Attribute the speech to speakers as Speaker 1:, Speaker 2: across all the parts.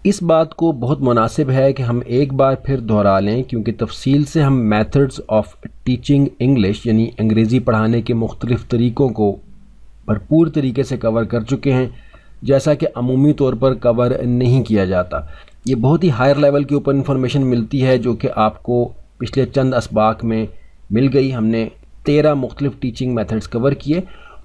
Speaker 1: اس بات کو بہت مناسب ہے کہ ہم ایک بار پھر دہرا لیں، کیونکہ تفصیل سے ہم میتھڈز آف ٹیچنگ انگلش یعنی انگریزی پڑھانے کے مختلف طریقوں کو بھرپور طریقے سے کور کر چکے ہیں، جیسا کہ عمومی طور پر کور نہیں کیا جاتا۔ یہ بہت ہی ہائر لیول کے اوپر انفارمیشن ملتی ہے جو کہ آپ کو پچھلے چند اسباق میں مل گئی۔ ہم نے 13 مختلف ٹیچنگ میتھڈز کور کیے،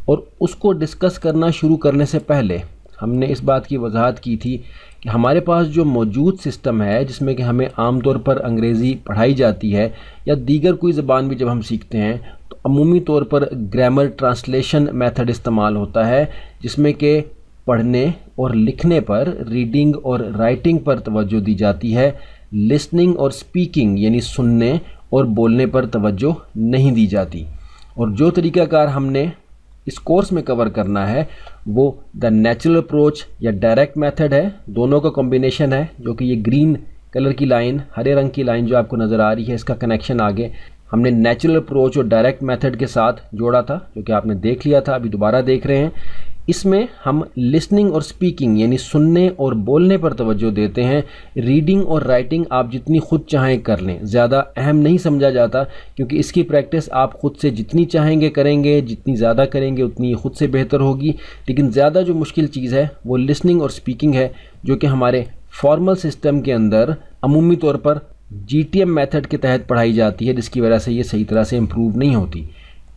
Speaker 1: اور اس کو ڈسکس کرنا شروع کرنے سے پہلے ہم نے اس بات کی وضاحت کی تھی کہ ہمارے پاس جو موجود سسٹم ہے جس میں کہ ہمیں عام طور پر انگریزی پڑھائی جاتی ہے یا دیگر کوئی زبان بھی جب ہم سیکھتے ہیں تو عمومی طور پر گرامر ٹرانسلیشن میتھڈ استعمال ہوتا ہے، جس میں کہ پڑھنے اور لکھنے پر، ریڈنگ اور رائٹنگ پر توجہ دی جاتی ہے، لسننگ اور سپیکنگ یعنی سننے اور بولنے پر توجہ نہیں دی جاتی۔ اور جو طریقہ کار ہم نے اس کورس میں کور کرنا ہے وہ دا نیچرل اپروچ یا ڈائریکٹ میتھڈ ہے، دونوں کا کمبینیشن ہے، جو کہ یہ گرین کلر کی لائن، ہرے رنگ کی لائن جو آپ کو نظر آ رہی ہے، اس کا کنیکشن آگے ہم نے نیچرل اپروچ اور ڈائریکٹ میتھڈ کے ساتھ جوڑا تھا، جو کہ آپ نے دیکھ لیا تھا، ابھی دوبارہ دیکھ رہے ہیں۔ اس میں ہم لسننگ اور سپیکنگ یعنی سننے اور بولنے پر توجہ دیتے ہیں۔ ریڈنگ اور رائٹنگ آپ جتنی خود چاہیں کر لیں، زیادہ اہم نہیں سمجھا جاتا، کیونکہ اس کی پریکٹس آپ خود سے جتنی چاہیں گے کریں گے، جتنی زیادہ کریں گے اتنی خود سے بہتر ہوگی۔ لیکن زیادہ جو مشکل چیز ہے وہ لسننگ اور سپیکنگ ہے، جو کہ ہمارے فارمل سسٹم کے اندر عمومی طور پر GTM میتھڈ کے تحت پڑھائی جاتی ہے، جس کی وجہ سے یہ صحیح طرح سے امپروو نہیں ہوتی۔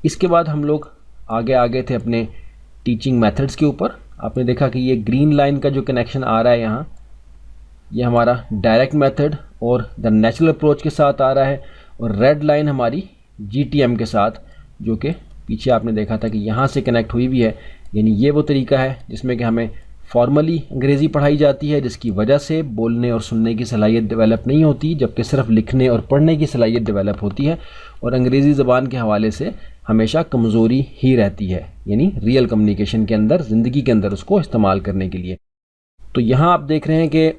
Speaker 1: اس کے بعد ہم لوگ آگے تھے اپنے ٹیچنگ میتھڈز کے اوپر۔ آپ نے دیکھا کہ یہ گرین لائن کا جو کنیکشن آ رہا ہے یہاں، یہ ہمارا ڈائریکٹ میتھڈ اور دا نیچرل اپروچ کے ساتھ آ رہا ہے، اور ریڈ لائن ہماری GTM کے ساتھ، جو کہ پیچھے آپ نے دیکھا تھا کہ یہاں سے کنیکٹ ہوئی بھی ہے، یعنی یہ وہ طریقہ ہے جس میں کہ ہمیں فارملی انگریزی پڑھائی جاتی ہے، جس کی وجہ سے بولنے اور سننے کی صلاحیت ڈیولپ نہیں ہوتی، جبکہ صرف لکھنے اور پڑھنے کی صلاحیت ڈیولپ ہوتی ہے، اور انگریزی زبان کے حوالے سے ہمیشہ کمزوری ہی رہتی ہے، یعنی ریئل کمیونیکیشن کے اندر، زندگی کے اندر اس کو استعمال کرنے کے لیے۔ تو یہاں آپ دیکھ رہے ہیں کہ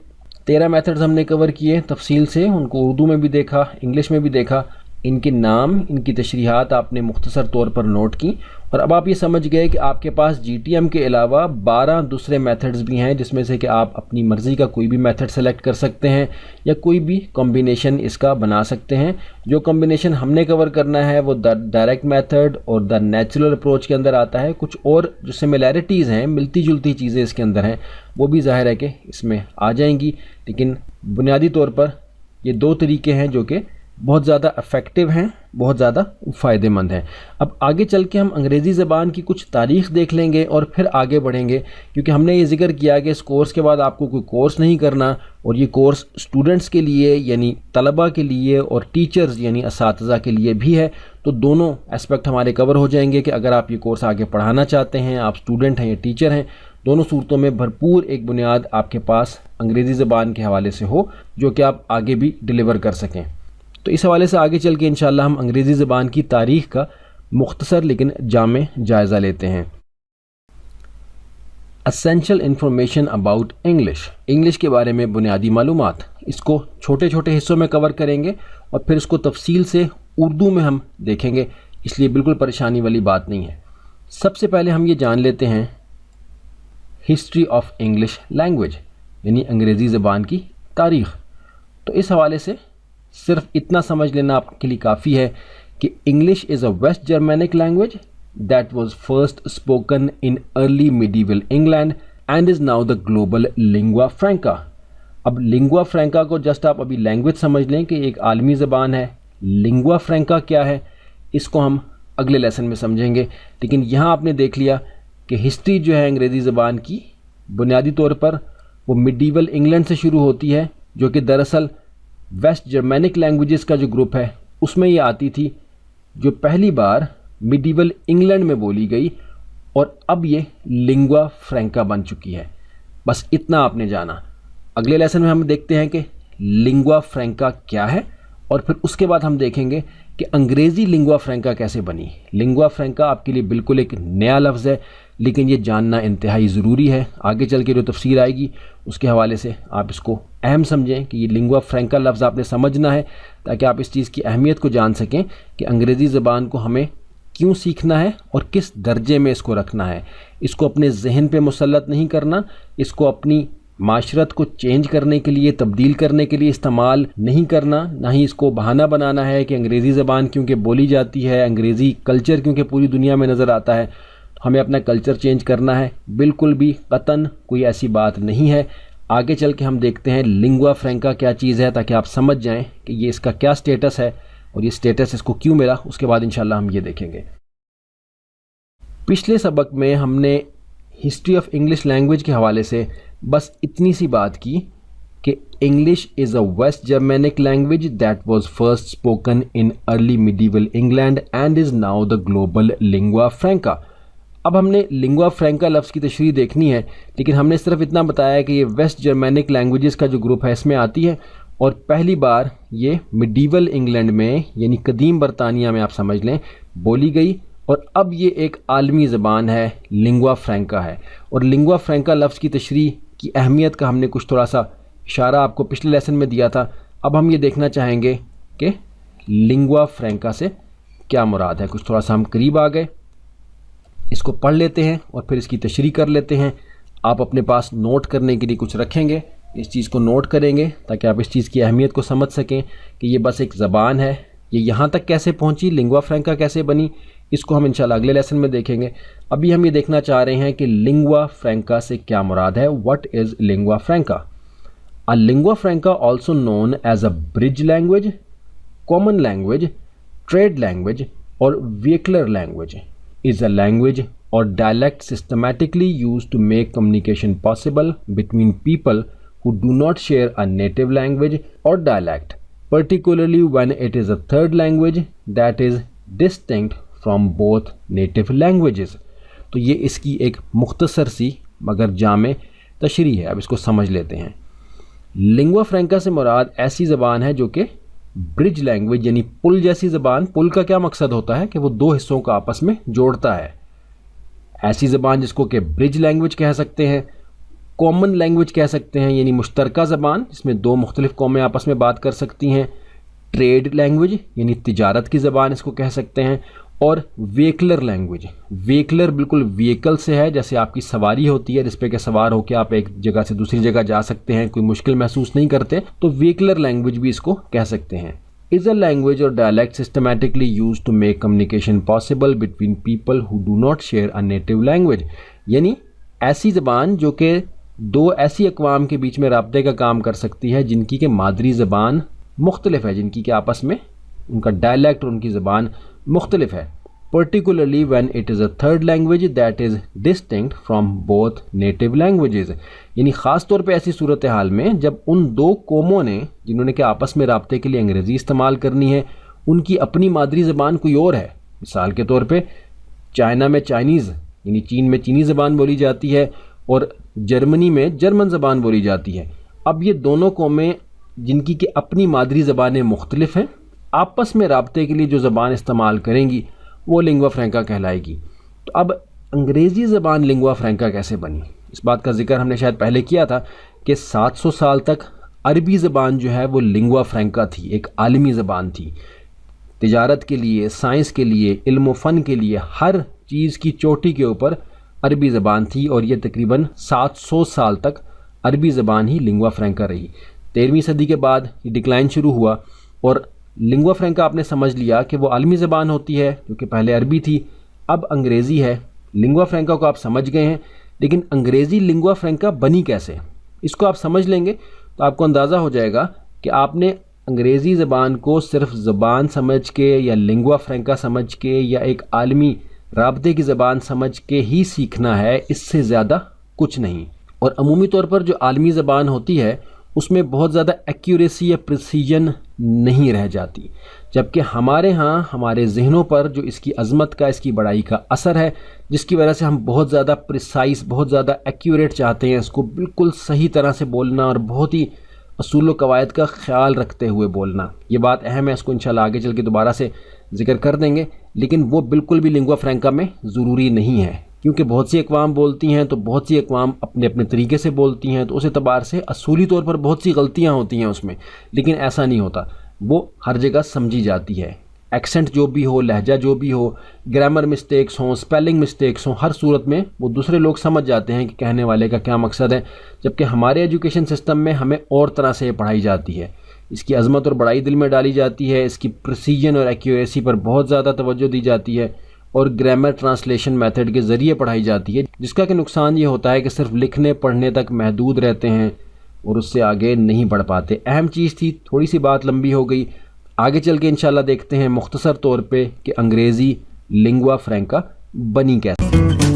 Speaker 1: 13 میتھڈز ہم نے کور کیے تفصیل سے، ان کو اردو میں بھی دیکھا، انگلش میں بھی دیکھا، ان کے نام، ان کی تشریحات آپ نے مختصر طور پر نوٹ کی، اور اب آپ یہ سمجھ گئے کہ آپ کے پاس GTM کے علاوہ 12 دوسرے میتھڈز بھی ہیں، جس میں سے کہ آپ اپنی مرضی کا کوئی بھی میتھڈ سلیکٹ کر سکتے ہیں یا کوئی بھی کمبینیشن اس کا بنا سکتے ہیں۔ جو کمبینیشن ہم نے کور کرنا ہے وہ ڈائریکٹ میتھڈ اور دا نیچرل اپروچ کے اندر آتا ہے۔ کچھ اور جو سملیرٹیز ہیں، ملتی جلتی چیزیں اس کے اندر ہیں، وہ بھی ظاہر ہے کہ اس میں آ جائیں گی، لیکن بنیادی طور پر یہ دو طریقے ہیں جو کہ بہت زیادہ افیکٹو ہیں، بہت زیادہ فائدہ مند ہیں۔ اب آگے چل کے ہم انگریزی زبان کی کچھ تاریخ دیکھ لیں گے اور پھر آگے بڑھیں گے، کیونکہ ہم نے یہ ذکر کیا کہ اس کورس کے بعد آپ کو کوئی کورس نہیں کرنا، اور یہ کورس اسٹوڈنٹس کے لیے یعنی طلباء کے لیے اور ٹیچرز یعنی اساتذہ کے لیے بھی ہے، تو دونوں اسپیکٹ ہمارے کور ہو جائیں گے کہ اگر آپ یہ کورس آگے پڑھانا چاہتے ہیں، آپ اسٹوڈنٹ ہیں یا ٹیچر ہیں، دونوں صورتوں میں بھرپور ایک بنیاد آپ کے پاس انگریزی زبان کے حوالے سے ہو، جو کہ آپ آگے بھی ڈیلیور کر سکیں۔ تو اس حوالے سے آگے چل کے انشاءاللہ ہم انگریزی زبان کی تاریخ کا مختصر لیکن جامع جائزہ لیتے ہیں۔ اسینشل انفارمیشن اباؤٹ انگلش کے بارے میں بنیادی معلومات، اس کو چھوٹے چھوٹے حصوں میں کور کریں گے اور پھر اس کو تفصیل سے اردو میں ہم دیکھیں گے، اس لیے بالکل پریشانی والی بات نہیں ہے۔ سب سے پہلے ہم یہ جان لیتے ہیں ہسٹری آف انگلش لینگویج یعنی انگریزی زبان کی تاریخ۔ تو اس حوالے سے صرف اتنا سمجھ لینا آپ کے لیے کافی ہے کہ English is a West Germanic language that was first spoken in early medieval England and is now the global lingua franca. اب لنگوا فرینکا کو جسٹ آپ ابھی لینگویج سمجھ لیں کہ ایک عالمی زبان ہے، لنگوا فرینکا کیا ہے اس کو ہم اگلے لیسن میں سمجھیں گے، لیکن یہاں آپ نے دیکھ لیا کہ ہسٹری جو ہے انگریزی زبان کی بنیادی طور پر وہ میڈیول انگلینڈ سے شروع ہوتی ہے، جو کہ دراصل ویسٹ جرمینک لینگویجز کا جو گروپ ہے اس میں یہ آتی تھی، جو پہلی بار میڈیول انگلینڈ میں بولی گئی، اور اب یہ لنگوا فرینکا بن چکی ہے۔ بس اتنا آپ نے جانا۔ اگلے لیسن میں ہم دیکھتے ہیں کہ لنگوا فرینکا کیا ہے، اور پھر اس کے بعد ہم دیکھیں گے کہ انگریزی لنگوا فرینکا کیسے بنی۔ لنگوا فرینکا آپ کے لیے بالکل ایک نیا لفظ ہے، لیکن یہ جاننا انتہائی ضروری ہے۔ آگے چل کے جو تفسیر آئے گی اس کے حوالے سے آپ اس کو اہم سمجھیں کہ یہ لنگوا فرینکا لفظ آپ نے سمجھنا ہے، تاکہ آپ اس چیز کی اہمیت کو جان سکیں کہ انگریزی زبان کو ہمیں کیوں سیکھنا ہے اور کس درجے میں اس کو رکھنا ہے۔ اس کو اپنے ذہن پہ مسلط نہیں کرنا، اس کو اپنی معاشرت کو چینج کرنے کے لیے، تبدیل کرنے کے لیے استعمال نہیں کرنا، نہ ہی اس کو بہانہ بنانا ہے کہ انگریزی زبان کیونکہ بولی جاتی ہے، انگریزی کلچر کیونکہ پوری دنیا میں نظر آتا ہے تو ہمیں اپنا کلچر چینج کرنا ہے۔ بالکل بھی قطعاً کوئی ایسی بات نہیں ہے۔ آگے چل کے ہم دیکھتے ہیں لنگوا فرینکا کیا چیز ہے، تاکہ آپ سمجھ جائیں کہ یہ اس کا کیا سٹیٹس ہے اور یہ سٹیٹس اس کو کیوں ملا، اس کے بعد انشاءاللہ ہم یہ دیکھیں گے۔ پچھلے سبق میں ہم نے ہسٹری آف انگلش لینگویج کے حوالے سے بس اتنی سی بات کی کہ English is a West Germanic language that was first spoken in early medieval England and is now the global lingua franca. اب ہم نے لنگوا فرینکا لفظ کی تشریح دیکھنی ہے، لیکن ہم نے صرف اتنا بتایا کہ یہ ویسٹ جرمینک لینگویجز کا جو گروپ ہے اس میں آتی ہے، اور پہلی بار یہ میڈیول انگلینڈ میں یعنی قدیم برطانیہ میں آپ سمجھ لیں بولی گئی، اور اب یہ ایک عالمی زبان ہے، لنگوا فرینکا ہے۔ اور لنگوا فرینکا لفظ کی تشریح کی اہمیت کا ہم نے کچھ تھوڑا سا اشارہ آپ کو پچھلے لیسن میں دیا تھا۔ اب ہم یہ دیکھنا چاہیں گے کہ لنگوا فرینکا سے کیا مراد ہے۔ کچھ تھوڑا سا ہم قریب آ گئے، اس کو پڑھ لیتے ہیں اور پھر اس کی تشریح کر لیتے ہیں۔ آپ اپنے پاس نوٹ کرنے کے لیے کچھ رکھیں گے، اس چیز کو نوٹ کریں گے تاکہ آپ اس چیز کی اہمیت کو سمجھ سکیں کہ یہ بس ایک زبان ہے، یہ یہاں تک کیسے پہنچی، لنگوا فرینکا کیسے بنی، اس کو ہم انشاءاللہ اگلے لیسن میں دیکھیں گے۔ ابھی ہم یہ دیکھنا چاہ رہے ہیں کہ لنگوا فرینکا سے کیا مراد ہے۔ What is lingua franca? A lingua franca, also known as a bridge language, common language, trade language, or vehicular language, is a language or dialect systematically used to make communication possible between people who do not share a native language or dialect, particularly when it is a third language that is distinct from both native languages۔ تو یہ اس کی ایک مختصر سی مگر جامع تشریح ہے، اب اس کو سمجھ لیتے ہیں۔ لنگوا فرینکا سے مراد ایسی زبان ہے جو کہ برج لینگویج یعنی پل جیسی زبان۔ پل کا کیا مقصد ہوتا ہے کہ وہ دو حصوں کو آپس میں جوڑتا ہے۔ ایسی زبان جس کو کہ برج لینگویج کہہ سکتے ہیں، کامن لینگویج کہہ سکتے ہیں یعنی مشترکہ زبان جس میں دو مختلف قومیں آپس میں بات کر سکتی ہیں، ٹریڈ لینگویج یعنی تجارت کی زبان اس کو کہہ سکتے ہیں، اور ویکلر لینگویج۔ ویکلر بالکل ویکل سے ہے، جیسے آپ کی سواری ہوتی ہے جس پہ کہ سوار ہو کے آپ ایک جگہ سے دوسری جگہ جا سکتے ہیں، کوئی مشکل محسوس نہیں کرتے، تو ویکلر لینگویج بھی اس کو کہہ سکتے ہیں۔ is a language or dialect systematically used to make communication possible between people who do not share a native language، یعنی ایسی زبان جو کہ دو ایسی اقوام کے بیچ میں رابطے کا کام کر سکتی ہے جن کی کہ مادری زبان مختلف ہے، جن کی کہ آپس میں ان کا ڈائلیکٹ اور ان کی زبان مختلف ہے۔ particularly when it is a third language that is distinct from both native languages، یعنی خاص طور پہ ایسی صورتحال میں جب ان دو قوموں نے جنہوں نے کہ آپس میں رابطے کے لیے انگریزی استعمال کرنی ہے ان کی اپنی مادری زبان کوئی اور ہے۔ مثال کے طور پہ چائنا میں چائنیز یعنی چین میں چینی زبان بولی جاتی ہے اور جرمنی میں جرمن زبان بولی جاتی ہے۔ اب یہ دونوں قومیں جن کی کہ اپنی مادری زبانیں مختلف ہیں آپس میں رابطے کے لیے جو زبان استعمال کریں گی وہ لنگوا فرینکا کہلائے گی۔ تو اب انگریزی زبان لنگوا فرینکا کیسے بنی، اس بات کا ذکر ہم نے شاید پہلے کیا تھا کہ 700 سال تک عربی زبان جو ہے وہ لنگوا فرینکا تھی، ایک عالمی زبان تھی۔ تجارت کے لیے، سائنس کے لیے، علم و فن کے لیے، ہر چیز کی چوٹی کے اوپر عربی زبان تھی، اور یہ تقریباً 700 سال تک عربی زبان ہی لنگوا فرینکا رہی۔ 13ویں صدی کے بعد یہ ڈکلائن شروع ہوا اور لنگوا فرینکا آپ نے سمجھ لیا کہ وہ عالمی زبان ہوتی ہے جو کہ پہلے عربی تھی، اب انگریزی ہے۔ لنگوا فرینکا کو آپ سمجھ گئے ہیں، لیکن انگریزی لنگوا فرینکا بنی کیسے، اس کو آپ سمجھ لیں گے تو آپ کو اندازہ ہو جائے گا کہ آپ نے انگریزی زبان کو صرف زبان سمجھ کے یا لنگوا فرینکا سمجھ کے یا ایک عالمی رابطے کی زبان سمجھ کے ہی سیکھنا ہے، اس سے زیادہ کچھ نہیں۔ اور عمومی طور پر جو عالمی زبان ہوتی ہے اس میں بہت زیادہ ایکیوریسی یا پریسیجن نہیں رہ جاتی، جبکہ ہمارے ہاں ہمارے ذہنوں پر جو اس کی عظمت کا، اس کی بڑائی کا اثر ہے، جس کی وجہ سے ہم بہت زیادہ پریسائز، بہت زیادہ ایکیوریٹ چاہتے ہیں، اس کو بالکل صحیح طرح سے بولنا اور بہت ہی اصول و قواعد کا خیال رکھتے ہوئے بولنا۔ یہ بات اہم ہے، اس کو انشاءاللہ آگے چل کے دوبارہ سے ذکر کر دیں گے، لیکن وہ بالکل بھی لنگوا فرینکا میں ضروری نہیں ہے، کیونکہ بہت سی اقوام بولتی ہیں تو بہت سی اقوام اپنے اپنے طریقے سے بولتی ہیں، تو اس اعتبار سے اصولی طور پر بہت سی غلطیاں ہوتی ہیں اس میں، لیکن ایسا نہیں ہوتا، وہ ہر جگہ سمجھی جاتی ہے۔ ایکسنٹ جو بھی ہو، لہجہ جو بھی ہو، گرامر مسٹیکس ہوں، سپیلنگ مسٹیکس ہوں، ہر صورت میں وہ دوسرے لوگ سمجھ جاتے ہیں کہ کہنے والے کا کیا مقصد ہے، جبکہ ہمارے ایجوکیشن سسٹم میں ہمیں اور طرح سے یہ پڑھائی جاتی ہے. اس کی عظمت اور بڑائی دل میں ڈالی جاتی ہے، اس کی پریسیجن اور ایکیوریسی پر بہت زیادہ توجہ دی جاتی ہے، اور گرامر ٹرانسلیشن میتھڈ کے ذریعے پڑھائی جاتی ہے، جس کا کہ نقصان یہ ہوتا ہے کہ صرف لکھنے پڑھنے تک محدود رہتے ہیں اور اس سے آگے نہیں بڑھ پاتے. اہم چیز تھی، تھوڑی سی بات لمبی ہو گئی، آگے چل کے انشاءاللہ دیکھتے ہیں مختصر طور پہ کہ انگریزی لنگوا فرینکا بنی کیسے.